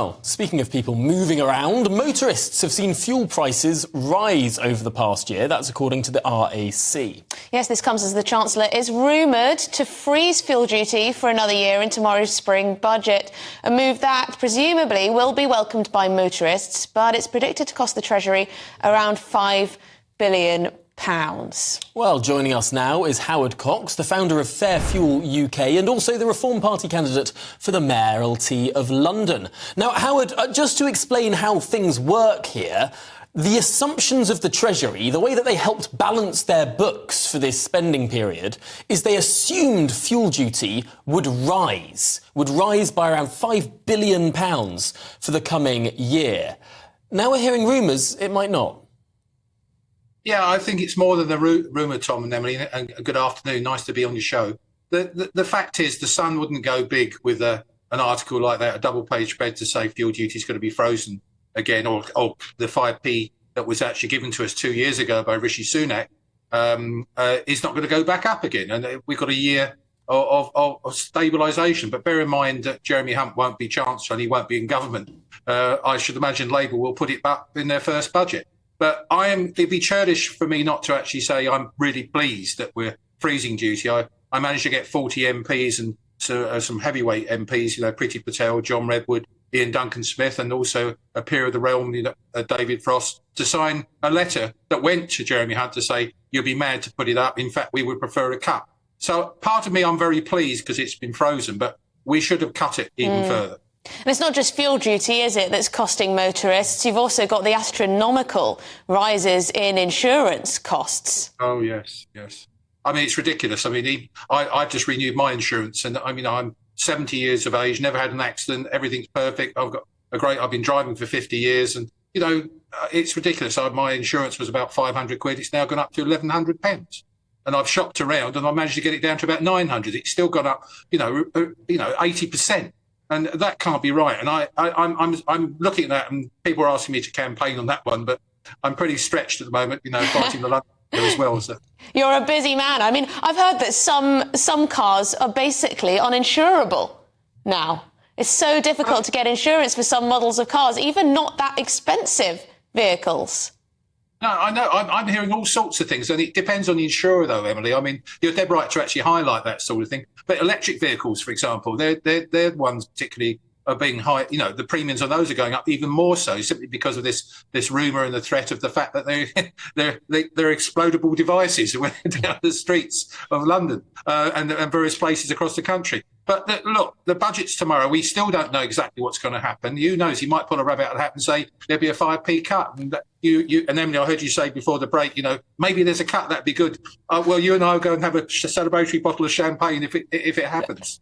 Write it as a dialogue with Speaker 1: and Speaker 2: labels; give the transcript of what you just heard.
Speaker 1: Well, speaking of people moving around, motorists have seen fuel prices rise over the past year. That's according to the RAC.
Speaker 2: Yes, this comes as the Chancellor is rumoured to freeze fuel duty for another year in tomorrow's spring budget. A move that presumably will be welcomed by motorists, but it's predicted to cost the Treasury around £5 billion.
Speaker 1: Well, joining us now is Howard Cox, the founder of Fair Fuel UK and also the Reform Party candidate for the mayoralty of London. Now, Howard, just to explain how things work here, the assumptions of the Treasury, the way that they helped balance their books for this spending period, is they assumed fuel duty would rise by around £5 billion for the coming year. Now we're hearing rumours it might not.
Speaker 3: Yeah, I think it's more than a rumour, Tom and Emily, and good afternoon. Nice to be on your show. The fact is the Sun wouldn't go big with an article like that, a double-page spread to say fuel duty is going to be frozen again, or the 5p that was actually given to us 2 years ago by Rishi Sunak is not going to go back up again. And we've got a year of stabilisation. But bear in mind that Jeremy Hunt won't be Chancellor and he won't be in government. I should imagine Labour will put it up in their first budget. But it'd be churlish for me not to actually say I'm really pleased that we're freezing duty. I managed to get 40 MPs and some heavyweight MPs, Priti Patel, John Redwood, Ian Duncan-Smith, and also a peer of the realm, David Frost, to sign a letter that went to Jeremy Hunt to say, you'll be mad to put it up. In fact, we would prefer a cut. So part of me, I'm very pleased because it's been frozen, but we should have cut it even further.
Speaker 2: And it's not just fuel duty, is it, that's costing motorists? You've also got the astronomical rises in insurance costs.
Speaker 3: Oh, yes. I mean, it's ridiculous. I mean, I've just renewed my insurance and I'm 70 years of age, never had an accident. Everything's perfect. I've been driving for 50 years and, it's ridiculous. My insurance was about 500 quid. It's now gone up to 1,100 pounds. And I've shopped around and I managed to get it down to about 900. It's still gone up, 80%. And that can't be right. And I'm looking at that, and people are asking me to campaign on that one, but I'm pretty stretched at the moment, fighting the London as well. So.
Speaker 2: You're a busy man. I mean, I've heard that some cars are basically uninsurable now. It's so difficult to get insurance for some models of cars, even not that expensive vehicles.
Speaker 3: No, I know. I'm hearing all sorts of things, and it depends on the insurer, though, Emily. I mean, you're dead right to actually highlight that sort of thing. But electric vehicles, for example, they're the ones particularly are being high. The premiums on those are going up even more so, simply because of this rumour and the threat of the fact that they're explodable devices down the streets of London and various places across the country. But look, the budget's tomorrow. We still don't know exactly what's going to happen. Who knows? He might pull a rabbit out of the hat and say there'll be a 5p cut. And and Emily, I heard you say before the break, maybe there's a cut that'd be good. Well, you and I will go and have a celebratory bottle of champagne if it happens.